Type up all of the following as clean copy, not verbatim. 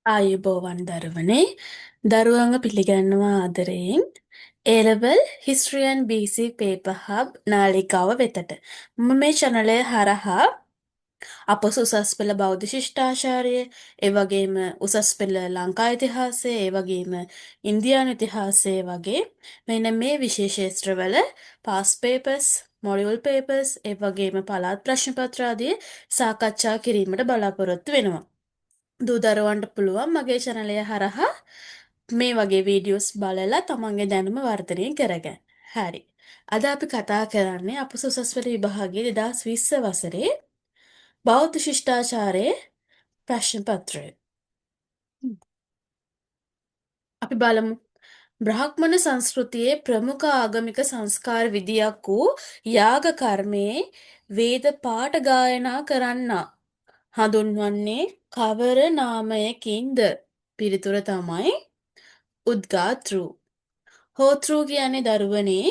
ආයුබෝවන් දරුවනේ දරුවන්ව පිළිගන්නවා ආදරයෙන් A-level History and BC Paper Hub නාලිකාව වෙතට. මම මේ channel හරහා අපොස උසස් පෙළ බෞද්ධ ශිෂ්ටාචාරය, ඒ වගේම උසස් පෙළ ලංකා ඉතිහාසය, ඒ වගේම ඉන්දියානු ඉතිහාසය වගේ මෙන්න මේ විෂය ක්ෂේත්‍රවල past papers, module papers, ඒ වගේම පළාත් ප්‍රශ්න පත්‍ර ආදී සාකච්ඡා කිරීමට බලාපොරොත්තු වෙනවා. දූ දරුවන්ට පුළුවන් මගේ channel හරහා මේ වගේ වීඩියෝස් බලලා තමන්ගේ දැනුම වර්ධනය කරගන්න. හරි. අද අපි කතා කරන්නේ අප උසස් පෙළ විභාගයේ 2020 වසරේ බෞද්ධ ශිෂ්ටාචාරයේ ප්‍රශ්න පත්‍රය. අපි බලමු. බ්‍රාහ්මණ සංස්කෘතියේ ප්‍රමුඛ ආගමික සංස්කාර විධියක් වූ යාග කර්මයේ වේද පාඨ ගායනා කරන්නා හඳුන්වන්නේ කවර නාමයකින්ද? පිළිතුර තමයි උද්ගාතෘ. හෝතෘ කියන්නේ දරුවනේ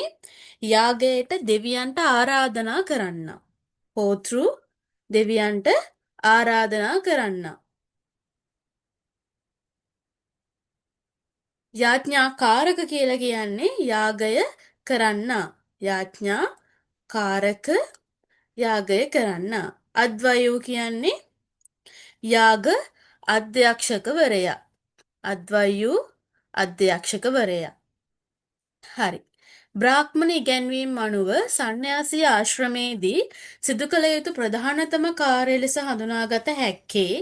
යාගයට දෙවියන්ට ආරාධනා කරන්න. හෝතෘ දෙවියන්ට ආරාධනා කරන්න. යාඥාකාරක කියලා කියන්නේ යාගය කරන්න. යාඥාකාරක යාගය කරන්න. අද්වයෝ කියන්නේ යාග අධ්‍යක්ෂකවරයා. අද්වයෝ අධ්‍යක්ෂකවරයා. හරි. බ්‍රාහ්මණ ඉගැන්වීම් අනුව සන්න්‍යාසී ආශ්‍රමයේදී සිදු කළ යුතු ප්‍රධානතම කාර්ය ලෙස හඳුනාගත හැක්කේ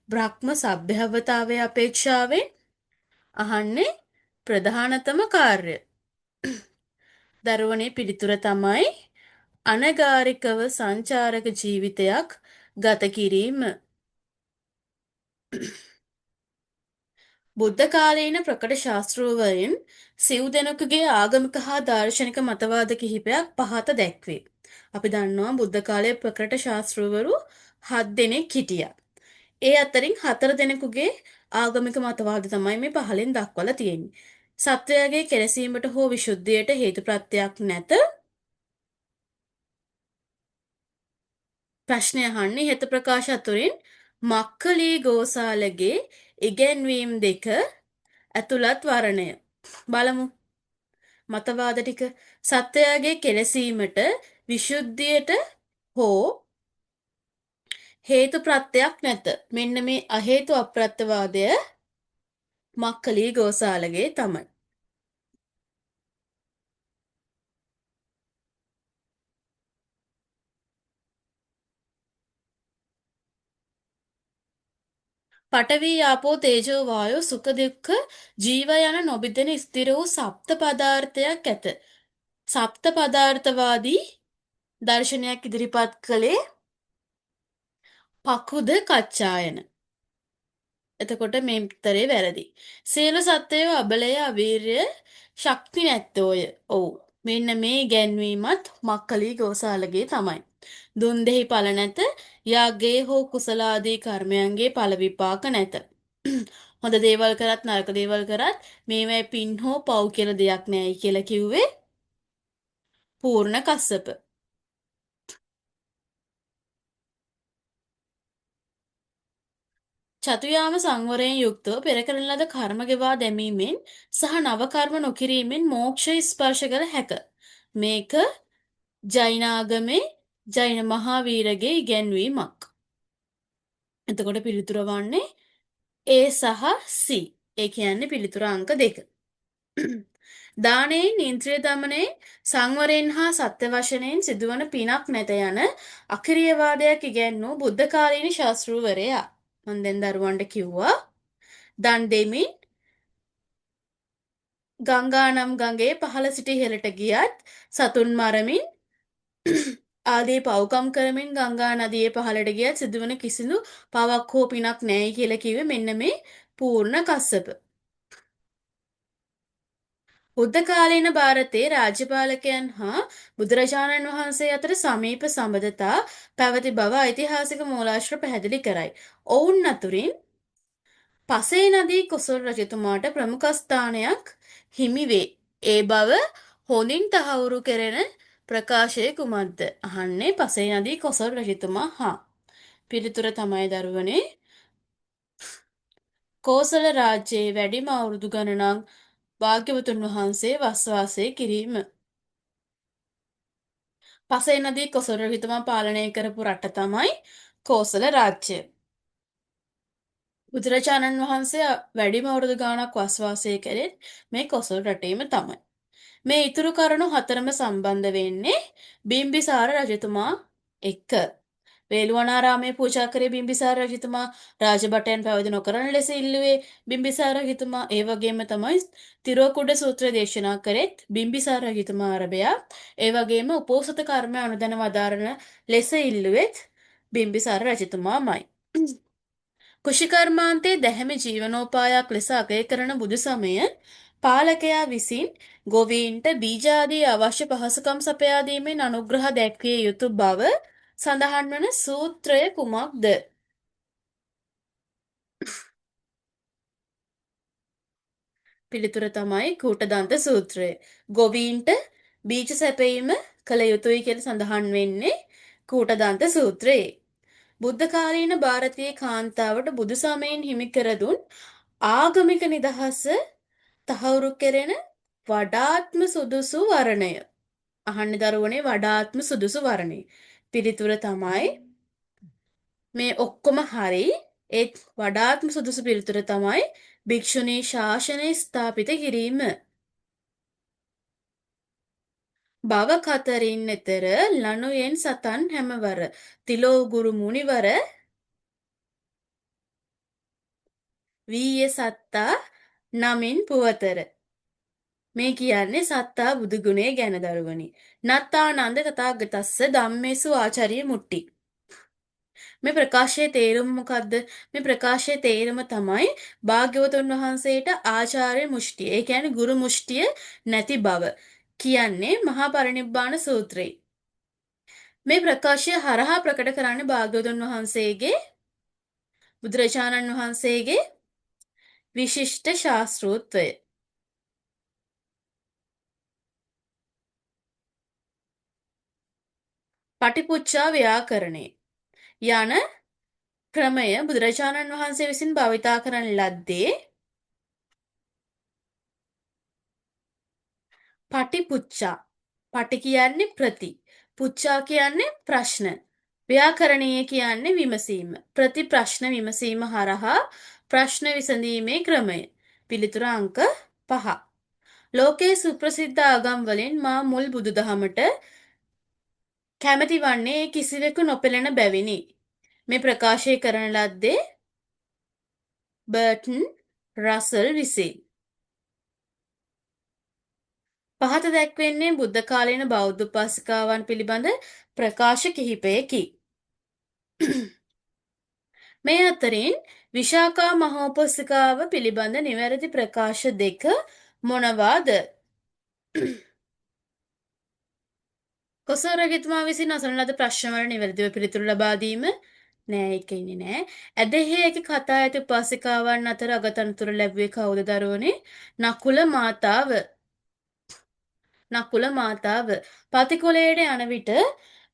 බ්‍රහ්ම සභ්‍යවතාවයේ අපේක්ෂාවෙන් අහන්නේ ප්‍රධානතම කාර්ය. දරුවනේ පිළිතුර තමයි අනගාരികව සංචාරක ජීවිතයක් ගත කිරීම. බුද්ධ කාලීන ප්‍රකට ශාස්ත්‍රූවරින් සිව් දෙනෙකුගේ ආගමික හා දාර්ශනික මතවාද කිහිපයක් පහත දැක්වේ. අපි දන්නවා බුද්ධ කාලයේ ප්‍රකට ශාස්ත්‍රූවරු 7 දෙනෙක් හිටියා. ඒ අතරින් 4 දෙනෙකුගේ ආගමික මතවාද තමයි මේ පහලින් දක්වලා තියෙන්නේ. සත්වයාගේ කෙලෙසීමට හෝ විසුද්ධියට හේතුප්‍රත්‍යක් නැත. ප්‍රශ්නය අහන්නේ හෙත ප්‍රකාශ අතුරින් මක්ඛලී ගෝසාලගේ ඉගැන්වීම් දෙක ඇතුළත් වරණය. බලමු. මතවාද ටික සත්වයාගේ කෙලෙසීමට විසුද්ධියට හෝ හේතුප්‍රත්‍යක් නැත. මෙන්න මේ අහේතු අප්‍රත්‍යවාදය මක්ඛලී ගෝසාලගේ තමයි. පඨවි ආපෝ තේජෝ වායෝ සුඛ දුක්ඛ ජීව යන නොබිදෙන ස්ථිර වූ සප්ත පදාර්ථයක් ඇත. සප්ත පදාර්ථවාදී දර්ශනයක් ඉදිරිපත් කළේ පකුද කච්චායන. එතකොට මේ උත්තරේ වැරදි. සියලු සත්වයෝ අබලය අවීර්ය ශක්ති නැත්තෝය. ඔව්. මෙන්න මේ ගැන්වීමත් මක්ඛලී ගෝසාලගේ තමයි. දුන් දෙහි ඵල නැත. යාගයේ හෝ කුසලාදී කර්මයන්ගේ ඵල විපාක නැත. හොඳ දේවල් කරත් නරක දේවල් කරත් මේවැ පින් හෝ පව් කියලා දෙයක් නැයි කියලා කිව්වේ පූර්ණ කස්සප. චතුයාම සංවරයෙන් යුක්තව පෙර කරන ලද කර්ම ගෙවා දැමීමෙන් සහ නව කර්ම නොකිරීමෙන් මෝක්ෂය ස්පර්ශ කළ හැක. මේක ජෛනාගමේ ජෛන මහාවීරගේ ඉගැන්වීමක්. එතකොට පිළිතුර වන්නේ A සහ C. ඒ කියන්නේ පිළිතුර අංක 2. දානයෙන් ඉන්ද්‍රිය දමනයෙන් සංවරයෙන් හා සත්‍ය වශයෙන් සිදුවන පිනක් නැත යන අකිරියවාදයක් ඉගැන්වූ බුද්ධ කාලීන ශාස්ත්‍රූවරයා. මම දැන් දරුවන්ට කිව්වා දන් දෙමින් ගංගා නම් ගඟේ පහළ සිට ඉහළට ගියත් සතුන් මරමින් ආදී පව්කම් කරමින් ගංගා නදියේ පහළට ගියත් සිදුවන කිසිදු පවක් හෝ පිනක් නැහැ කියලා කිව්වේ මෙන්න මේ පූර්ණ කස්සප. බුද්ධ කාලීන ಭಾರತයේ රාජ්‍යපාලකයන් හා බුදුරජාණන් වහන්සේ අතර සමීප සම්බන්ධතා පැවති බව ඓතිහාසික මූලාශ්‍ර පැහැදිලි කරයි. ඔවුන් අතුරින් පසේ නදී කොසොල් රජතුමාට ප්‍රමුඛ ස්ථානයක් හිමි වේ. ඒ බව හොඳින් තහවුරු කෙරෙන ප්‍රකාශය කුමක්ද? අහන්නේ පසේ නදී කොසොල් රජතුමා හා. පිළිතුර තමයි දරුවනේ කෝසල රාජ්‍යයේ වැඩිම අවුරුදු ගණනක් භාග්‍යවතුන් වහන්සේ වස්වාසය කිරීම. පසේ නදී කොසොල් රජතුමා පාලනය කරපු රට තමයි කෝසල රාජ්‍යය. බුදුරජාණන් වහන්සේ වැඩිම අවුරුදු ගාණක් වස්වාසය කළේ මේ කොසොල් රටේම තමයි. මේ ඉතුරු කරුණු හතරම සම්බන්ධ වෙන්නේ බිම්බිසාර රජතුමා එක්ක. වේළුවනාරාමයේ පූජා කරේ බිම්බිසාර රජතුමා, රාජභටයන් පැවිදි නොකරන ලෙස ඉල්ලුවේ බිම්බිසාර රජතුමා. ඒ වගේම තමයි තිරුවකුඩ සූත්‍රය දේශනා කරෙත් බිම්බිසාර රජතුමා අරබයා. ඒ වගේම උපෝසථ කර්මය අනුදැන වදාරන ලෙස ඉල්ලුවෙත් බිම්බිසාර රජතුමාමයි. කෘෂිකර්මාන්තයේ දැහැමි ජීවනෝපායක් ලෙස අගය කරන බුදු සමය පාලකයා විසින් ගොවීන්ට බීජාදී අවශ්‍ය පහසුකම් සපයා දීමෙන් අනුග්‍රහ දැක්විය යුතු බව සඳහන් වන සූත්‍රය කුමක්ද? පිළිතුර තමයි කූටදන්ත සූත්‍රය. ගොවීන්ට බීජ සැපයීම කළ යුතුයි කියලා සඳහන් වෙන්නේ කූටදන්ත සූත්‍රයේ. බුද්ධ කාලීන ಭಾರತೀಯ කාන්තාවට බුදු සමයෙන් හිමි කර දුන් ආගමික නිදහස තහවුරු කෙරෙන වඩාත්ම සුදුසු වර්ණය. අහන්න දරුවනේ වඩාත්ම සුදුසු වර්ණය. පිළිතුර තමයි මේ ඔක්කොම හරි. ඒත් වඩාත්ම සුදුසු පිළිතුර තමයි භික්ෂුණී ශාසනය ස්ථාපිත කිරීම. භව කතරින් එතර ලනුයෙන් සතන් හැමවර තිලෝ ගුරු මුනිවර වීය සත්තා නමින් පුවතර. මේ කියන්නේ සත්තා බුදුගුණේ ගැන දරුවනි. නත්තානන්ද තථාගතස්ස ධම්මේසු ආචාර්ය මුට්ටි. මේ ප්‍රකාශයේ තේරුම මොකද්ද? මේ ප්‍රකාශයේ තේරුම තමයි භාග්‍යවතුන් වහන්සේට ආචාර්ය මුෂ්ටිය, ඒ කියන්නේ ගුරු මුෂ්ටිය නැති බව කියන්නේ මහා පරිනිබ්බාන සූත්‍රය. මේ ප්‍රකාශය හරහා ප්‍රකට කරන්නේ භාග්‍යවතුන් වහන්සේගේ බුදුරජාණන් වහන්සේගේ විශිෂ්ට ශාස්ත්‍රූත්වය. පටිපුච්ඡා ව්‍යාකරණේ යන ක්‍රමය බුදුරජාණන් වහන්සේ විසින් භාවිතා කරන ලද්දේ පටිපුච්ඡා. පටි කියන්නේ ප්‍රති. පුච්ඡා කියන්නේ ප්‍රශ්න. ව්‍යාකරණීය කියන්නේ විමසීම. ප්‍රති ප්‍රශ්න විමසීම හරහා ප්‍රශ්න විසඳීමේ ක්‍රමය. පිළිතුර අංක 5. ලෝකයේ සුප්‍රසිද්ධ ආගම් වලින් මා මුල් බුදුදහමට කැමැති වන්නේ ඒ කිසිවෙකු නොපෙළෙන බැවිනි. මේ ප්‍රකාශය කරන ලද්දේ බර්ටන් රසල් විසින්. පහත දැක්වෙන්නේ බුද්ධ කාලීන බෞද්ධ උපාසිකාවන් පිළිබඳ ප්‍රකාශ කිහිපයකි. මේ අතරින් විශාකා මහෝපාසිකාව පිළිබඳ නිවැරදි ප්‍රකාශ දෙක මොනවාද? කොසල් රජතුමා විසින් අසන ලද ප්‍රශ්නවලට නිවැරදිව පිළිතුරු ලබා දීම නෑ, ඒක ඉන්නේ නෑ. ඇදහිය හැකි කතා ඇති උපාසිකාවන් අතර අගතනතුර ලැබුවේ කවුද දරුවනේ? නකුල මාතාව. නකුල මාතාව පතිකුලයට යන විට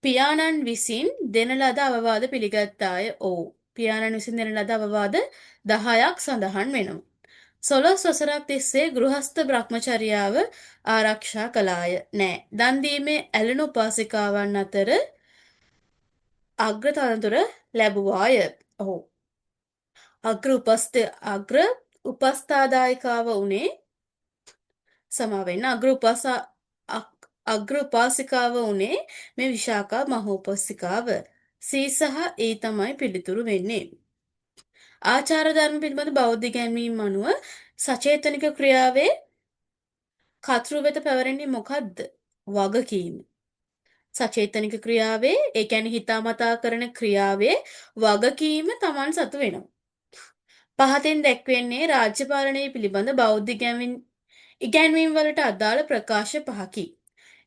පියාණන් විසින් දෙන ලද අවවාද පිළිගත්තාය. ඔව්, පියාණන් විසින් දෙන ලද අවවාද 10ක් සඳහන් වෙනවා. 16 වසරක් තිස්සේ ගෘහස්ත බ්‍රහ්මචර්යාව ආරක්ෂා කළාය. නෑ, දන් දීමේ ඇලෙන උපාසිකාවන් අතර අග්‍ර තනතුර ලැබුවාය. ඔව්, අග්‍ර උපස්ථාදායිකාව උනේ සමාවෙන්න අග්‍ර උපාසිකාව උනේ මේ විශාකා මහෝපාසිකාව. සී සහ ඒ තමයි පිළිතුරු වෙන්නේ. ආචාර ධර්ම පිළිබඳ බෞද්ධ ඉගැන්වීම් අනුව සචේතනික ක්‍රියාවේ කතෘ වෙත පැවරෙන්නේ මොකද්ද? වගකීම. සචේතනික ක්‍රියාවේ, ඒ කියන්නේ හිතාමතා කරන ක්‍රියාවේ වගකීම Taman සතු වෙනවා. පහතෙන් දැක්වෙන්නේ රාජ්‍ය පාලනය පිළිබඳ බෞද්ධ ඉගැන්වීම් වලට අදාළ ප්‍රකාශ පහකි.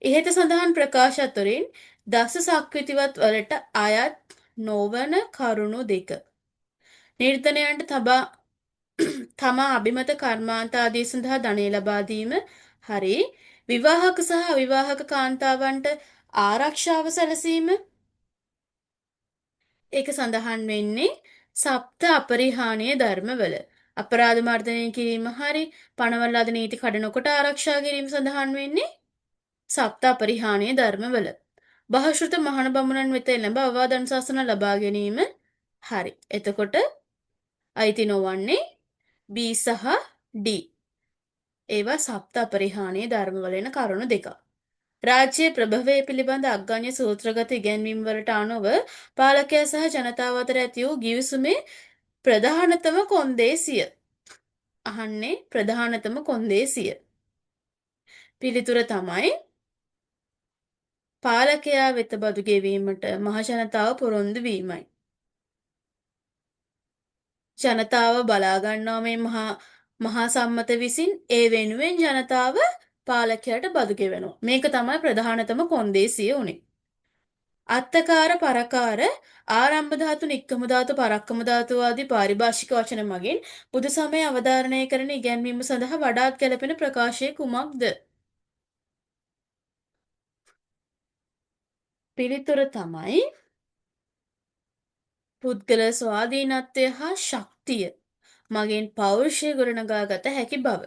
ඉහත සඳහන් ප්‍රකාශ අතරින් දස සක්විතිවත් වලට අයත් නොවන කරුණු දෙක. නිර්ධනයන්ට තමා අභිමත කර්මාන්ත ආදී සඳහා ධනය ලබා දීම හරි. විවාහක සහ අවිවාහක කාන්තාවන්ට ආරක්ෂාව සැලසීම. ඒක සඳහන් වෙන්නේ සප්ත අපරිහානීය ධර්මවල. අපරාධ මර්දනය කිරීම හරි පනවල් අද නීති කඩනකොට ආරක්ෂා කිරීම සඳහන් වෙන්නේ සප්ත අපරිහානීය ධර්මවල. බහශෘත මහණ බමුණන් වෙත එළඹ අවවාද අනුශාසන ලබා ගැනීම හරි. එතකොට අයිති නොවන්නේ B සහ D. ඒවා සප්ත අපරිහානීය ධර්මවල එන කරුණු දෙක. රාජ්‍යයේ ප්‍රභවය පිළිබඳ අග්ගඤ්ඤ සූත්‍රගත ඉගැන්වීම් වලට අනුව පාලකයා සහ ජනතාව අතර ඇති වූ ගිවිසුමේ ප්‍රධානතම කොන්දේසිය. අහන්නේ ප්‍රධානතම කොන්දේසිය. පිළිතුර තමයි පාලකයා වෙත බදු ගෙවීමට මහජනතාව පොරොන්දු වීමයි. ජනතාව බලා ගන්නවා මේ මහා සම්මත විසින් ඒ වෙනුවෙන් ජනතාව පාලකයාට බදු ගෙවනවා. මේක තමයි ප්‍රධානතම කොන්දේසිය උනේ. අත්තකාර පරකාර ආරම්භ ධාතු නික්කම ධාතු පරක්කම ධාතු ආදී පාරිභාෂික වචන මගින් බුදු සමය අවධාරණය කරන ඉගැන්වීම සඳහා වඩාත් ගැළපෙන ප්‍රකාශය කුමක්ද? පිළිතුර තමයි පුද්ගල ස්වාධීනත්වය හා ශක්තිය මගින් පෞරුෂය ගොඩනගා ගත හැකි බව.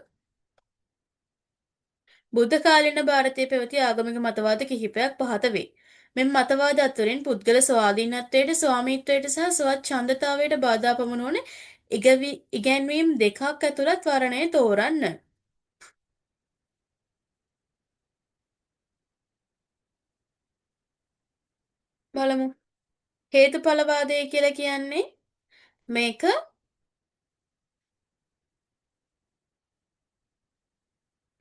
බුද්ධ කාලීන භාරතයේ පැවති ආගමික මතවාද කිහිපයක් පහත වේ. මෙම මතවාද අතුරින් පුද්ගල ස්වාධීනත්වයට, ස්වාමීත්වයට සහ ස්වච්ඡන්දතාවයට බාධා පමුණුවන ඉගැන්වීම් දෙකක් ඇතුළත් වරණය තෝරන්න. බලමු. හේතුඵලවාදය කියලා කියන්නේ මේක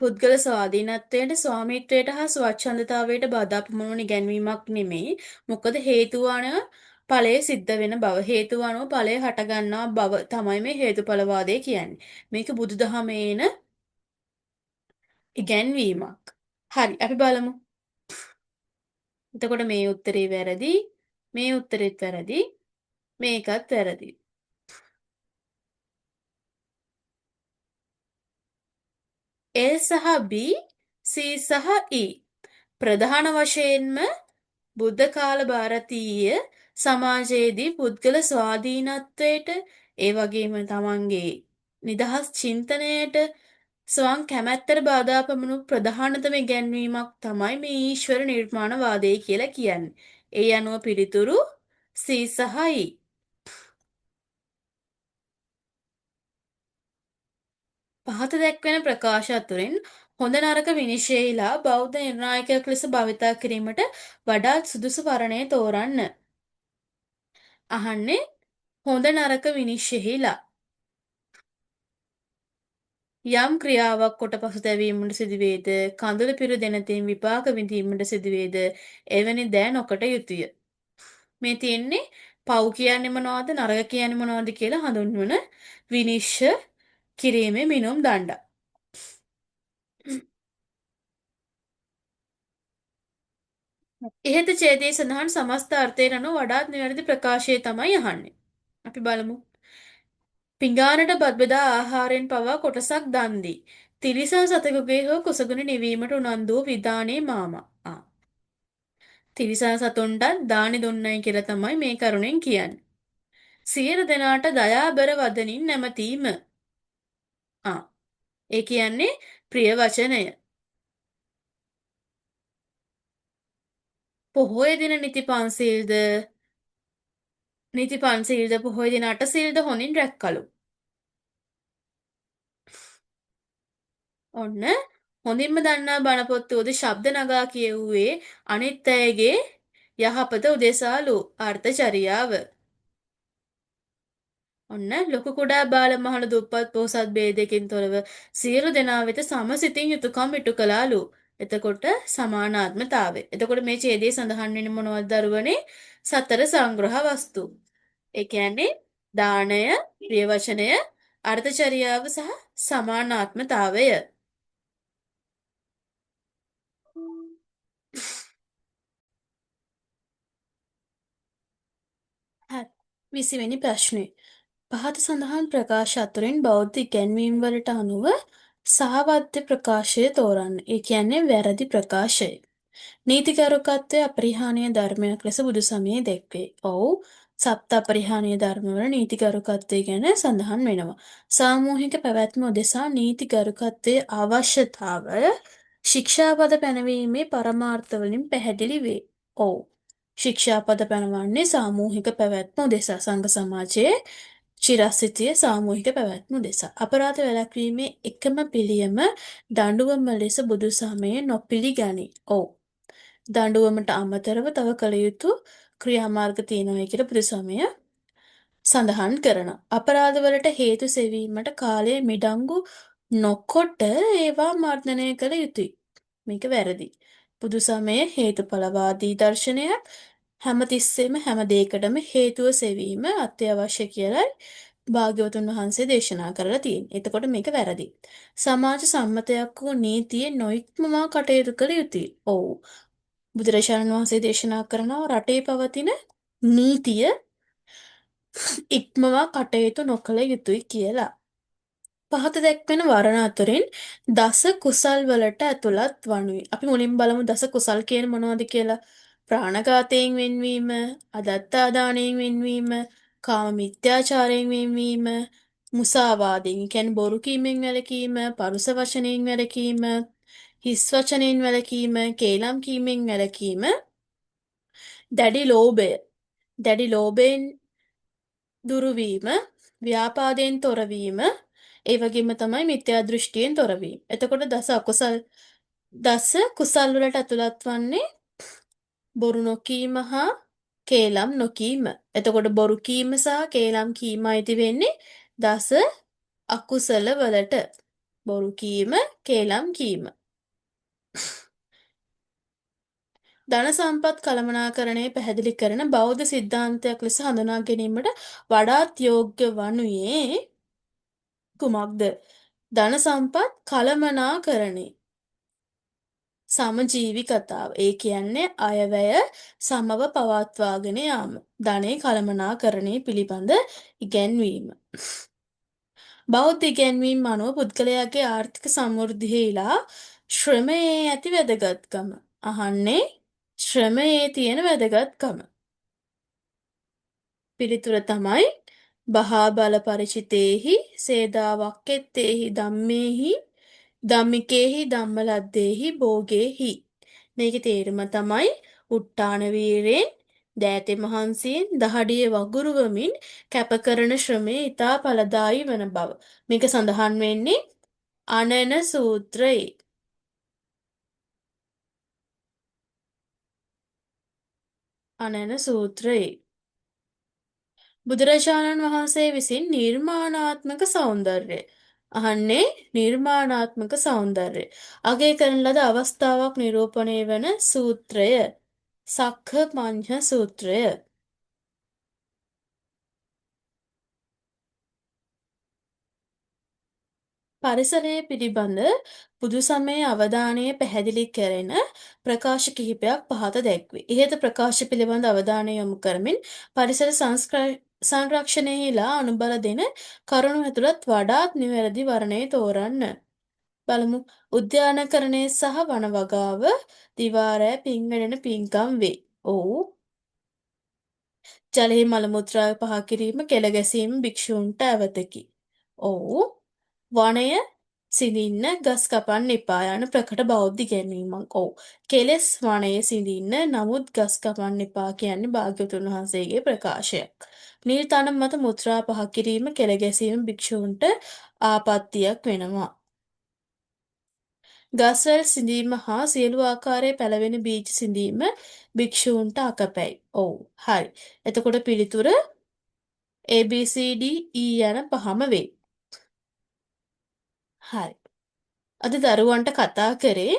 පුද්ගල ස්වාධීනත්වයට, ස්වාමිත්වයට හා ස්වච්ඡන්දතාවයට බාධා පමුණුවන ඉගැන්වීමක් නෙමෙයි. මොකද හේතුව අනුව ඵලය සිද්ධ වෙන බව. හේතුව අනුව ඵලය හටගන්නා බව තමයි මේ හේතුඵලවාදය කියන්නේ. මේක බුදුදහමේ එන ඉගැන්වීමක්. හරි, අපි බලමු. එතකොට මේ උත්තරේ වැරදි, මේ උත්තරෙත් වැරදි, මේකත් වැරදි. A සහ B, C සහ E. ප්‍රධාන වශයෙන්ම බුද්ධ කාල ಭಾರತೀය සමාජයේදී පුද්ගල ස්වාධීනත්වයට ඒ වගේම තමන්ගේ නිදහස් චින්තනයට ස්වයං කැමැත්තට බාධා පමුණු ප්‍රධානතම ඉගැන්වීමක් තමයි මේ ඊශ්වර නිර්මාණවාදය කියලා කියන්නේ. ඒ අනුව පිළිතුරු C සහ E. පහත දැක්වෙන ප්‍රකාශ අතුරින් හොඳ නරක විනිශ්චයලා බෞද්ධ නිර්ණායකයක් ලෙස භාවිතා කිරීමට වඩාත් සුදුසු වරණය තෝරන්න. අහන්නේ හොඳ නරක විනිශ්චයලා යම් ක්‍රියාවක් කොට පසුතැවීමට සිදුවේද, කඳුළු පිරු දෙනතින් විපාක විඳීමට සිදුවේද, එවැනි දෑ නොකළ යුතුය. මේ තියෙන්නේ පව් කියන්නේ මොනවද, නරක කියන්නේ මොනවද කියලා හඳුන්වන විනිශ්චය කිරීමේ මිනුම් දණ්ඩක්. ඉහත ඡේදයේ සඳහන් සමස්ත අර්ථයට අනුව වඩාත් නිවැරදි ප්‍රකාශය තමයි අහන්නේ. අපි බලමු. පිඟානට බත් බෙදා ආහාරයෙන් පවා කොටසක් දන් දී. තිරිසන් සතෙකුගේ හෝ කුසගුණ නිවීමට උනන්දු වූ විධානේ මාමා. තිරිසන් සතුන්ටත් දානි දුන්නයි කියලා තමයි මේ කරුණෙන් කියන්නේ. සියලු දෙනාට දයාබර වදනින් නැමතීම. ඒ කියන්නේ ප්‍රිය වචනය. පොහොය දින නිති පන්සිල්ද පොහොය දින අටසිල්ද හොඳින් රැක්කලු. ඔන්න හොඳින්ම දන්නා බණපොත්තුවද ශබ්ද නගා කියවුවේ අනිත් අයගේ යහපත උදෙසාලු අර්ථචරියාව. ඔන්න ලොකු කුඩා බාල මහලු දුප්පත් පොහොසත් භේදයකින් තොරව සියලු දෙනා වෙත සමසිතින් යුතුයකම් ඉටු කළාලු. එතකොට සමානාත්මතාවය. එතකොට මේ ඡේදයේ සඳහන් වෙන්නේ මොනවද දරුවනේ? සතර සංග්‍රහ වස්තු. ඒ කියන්නේ දානය, ප්‍රිය වචනය, අර්ථචරියාව සහ සමානාත්මතාවය. හරි. 20 වෙනි ප්‍රශ්නේ. පහත සඳහන් ප්‍රකාශ අතුරින් බෞද්ධ ඉගැන්වීම් වලට අනුව සහවද්‍ය ප්‍රකාශය තෝරන්න. ඒ කියන්නේ වැරදි ප්‍රකාශය. නීතිගරුකත්වය අපරිහානීය ධර්මයක් ලෙස බුදු සමයේ දැක්වේ. ඔව්. සප්ත අපරිහානීය ධර්මවල නීතිගරුකත්වය ගැන සඳහන් වෙනවා. සාමූහික පැවැත්ම උදෙසා නීතිගරුකත්වයේ අවශ්‍යතාවය ශික්ෂාපද පැනවීමේ පරමාර්ථවලින් පැහැදිලි වේ. ඔව්. ශික්ෂාපද පැනවන්නේ සාමූහික පැවැත්ම උදෙසා සංඝ සමාජයේ චිරස්ථිතිය සාමූහික පැවැත්ම උදෙසා. අපරාධ වැළැක්වීමේ එකම පිළියම දඬුවම ලෙස බුදුසමයේ නොපිළිගනී. ඔව්. දඬුවමට අමතරව තව කළ යුතු ක්‍රියාමාර්ග තියෙනවා කියලා බුදුසමය සඳහන් කරනවා. අපරාධවලට හේතු සෙවීමට කාලය මිඩංගු නොකොට ඒවා මර්ධනය කළ යුතුයි. මේක වැරදි. බුදුසමය හේතුඵලවාදී දර්ශනයක් හැමතිස්සෙම හැම දෙයකටම හේතුව සෙවීම අත්‍යවශ්‍ය කියලයි භාග්‍යවතුන් වහන්සේ දේශනා කරලා තියෙන්නේ. එතකොට මේක වැරදි. සමාජ සම්මතයක් වූ නීතිය නොඉක්මවා කටයුතු කළ යුතුයි. ඔව්. බුදුරජාණන් වහන්සේ දේශනා කරනවා රටේ පවතින නීතිය ඉක්මවා කටයුතු නොකළ යුතුයි කියලා. පහත දැක්වෙන වරණ අතරින් දස කුසල් වලට ඇතුළත් වනුයි. අපි මුලින් බලමු දස කුසල් කියන මොනවද කියලා. ප්‍රාණඝාතයෙන් වෙන්වීම, අදත්තාදානයෙන් වෙන්වීම, කාම මිත්‍යාචාරයෙන් වෙන්වීම, මුසාවාදයෙන් කියන්නේ බොරු කීමෙන් වැළකීම, පරුස වචනයෙන් වැළකීම, හිස් වචනයෙන් වැළකීම, කේලම් කීමෙන් වැළකීම, දැඩි ලෝභය. දැඩි ලෝභයෙන් දුරුවීම, ව්‍යාපාදයෙන් තොරවීම, ඒ වගේම තමයි මිත්‍යා දෘෂ්ටියෙන් තොරවීම. එතකොට දස කුසල් වලට ඇතුළත් වන්නේ බොරු නොකීම හා කේලම් නොකීම. එතකොට බොරු කීම සහ කේලම් කීම අයිති වෙන්නේ දස අකුසල වලට. බොරු කීම, කේලම් කීම. ධන සම්පත් කළමනාකරණය පැහැදිලි කරන බෞද්ධ සිද්ධාන්තයක් ලෙස හඳුනා ගැනීමට වඩාත් යෝග්‍ය වනුයේ කුමක්ද? ධන සම්පත් කළමනාකරණය. සමජීවි කතාව. ඒ කියන්නේ අයවැය සමව පවත්වාගෙන යාම. ධනය කළමනාකරණය පිළිබඳ ඉගැන්වීම. බෞද්ධ ඉගැන්වීම් අනුව පුද්ගලයාගේ ආර්ථික සමෘද්ධියලා ශ්‍රමයේ ඇති වැදගත්කම. අහන්නේ ශ්‍රමයේ තියෙන වැදගත්කම. පිළිතුර තමයි බහාබල පරිචිතේහි සේදාවක්කෙත්තේහි ධම්මේහි ධම්මිකේහි ධම්මලද්දේහි භෝගේහි. මේකේ තේරුම තමයි උට්ටාන වීරයෙන් දෑතෙ මහන්සියෙන් දහඩිය වගුරුවමින් කැපකරන ශ්‍රමය ඉතා ඵලදායී වන බව. මේක සඳහන් වෙන්නේ අනන සූත්‍රයේ. අනන සූත්‍රයේ. බුදුරජාණන් වහන්සේ විසින් නිර්මාණාත්මක සෞන්දර්යය. අහන්නේ නිර්මාණාත්මක සෞන්දර්යය. අගය කරන ලද අවස්ථාවක් නිරූපණය වන සූත්‍රය. සක්ඛ පඤ්ඤ සූත්‍රය. පරිසරය පිළිබඳ බුදුසමයේ අවධානය පැහැදිලි කෙරෙන ප්‍රකාශ කිහිපයක් පහත දැක්වේ. ඉහත ප්‍රකාශ පිළිබඳ අවධානය යොමු කරමින් පරිසර සංරක්ෂණයෙහිලා අනුබල දෙන කරුණු ඇතුළත් වඩාත් නිවැරදි වර්ණය තෝරන්න. බලමු. උද්‍යානකරණය සහ වනවගාව දිවාරෑ පින්වැඩෙන පින්කම් වේ. ඔව්. ජලයෙහි මල මුත්‍රා පහ කිරීම කෙළ ගැසීම භික්ෂූන්ට ඇවතකි. ඔව්. වනය සිඳින්න ගස් කපන්න එපා යන ප්‍රකට බෞද්ධ ඉගැන්වීමක්. ඔව්. කෙලෙස් වනයේ සිඳින්න නමුත් ගස් කපන්න එපා කියන්නේ භාග්‍යවතුන් වහන්සේගේ ප්‍රකාශයක්. නිල් තණ මත මුත්‍රා පහ කිරීම කෙළ ගැසීම භික්ෂූන්ට ආපත්තියක් වෙනවා. ගස්වැල් සිඳීම හා සියලු ආකාරයේ පැලවෙන බීජ සිඳීම භික්ෂූන්ට අකපැයි. ඔව්. හරි. එතකොට පිළිතුර ABCD E යන පහම වේ. හරි. අද දරුවන්ට කතා කරේ.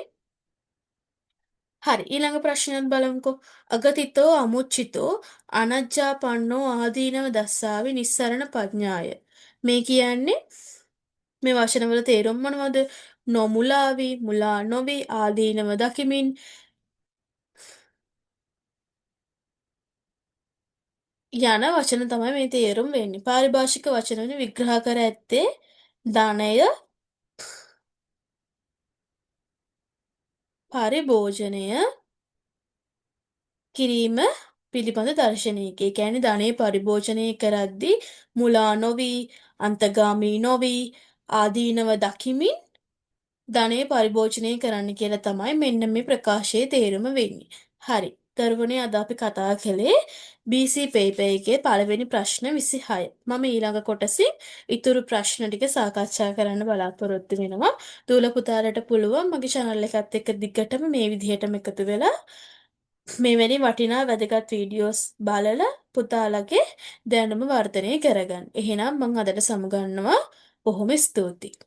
හරි. ඊළඟ ප්‍රශ්නයක් බලමුකෝ. අගතිතෝ අමුච්චිතෝ අනජ්ජාපන්නෝ ආදීනව දස්සාවි නිස්සරණ පඤ්ඤාය. මේ කියන්නේ මේ වචනවල තේරුම් මොනවද? නොමුලාවි, මුලා නොවි, ආදීනව දකිමින් යන වචන තමයි මේ තේරුම් වෙන්නේ. පාරිභාෂික වචන වලින් විග්‍රහ කර ඇත්තේ ධනය, පරිභෝජනය කිරීම පිළිබඳ දර්ශනයකි. ඒ කියන්නේ ධනය පරිභෝජනය කරද්දී මුලා නොවී, අන්තගාමී නොවී, ආදීනව දකිමින් ධනය පරිභෝජනය කරන්න කියලා තමයි මෙන්න මේ ප්‍රකාශයේ තේරුම වෙන්නේ. හරි. දරුවනේ අද අපි කතා කළේ BC පේපර් එකේ පළවෙනි ප්‍රශ්න 26. මම ඊළඟ කොටසින් ඉතුරු ප්‍රශ්න ටික සාකච්ඡා කරන්න බලාපොරොත්තු වෙනවා. දූල පුතාලට පුළුවන් මගේ channel එකත් එක්ක දිගටම මේ විදිහටම එකතු වෙලා මෙවැනි වටිනා වැදගත් වීඩියෝස් බලලා පුතාලගේ දැනුම වර්ධනය කරගන්න. එහෙනම් මම අදට සමුගන්නවා. බොහොම ස්තුතියි.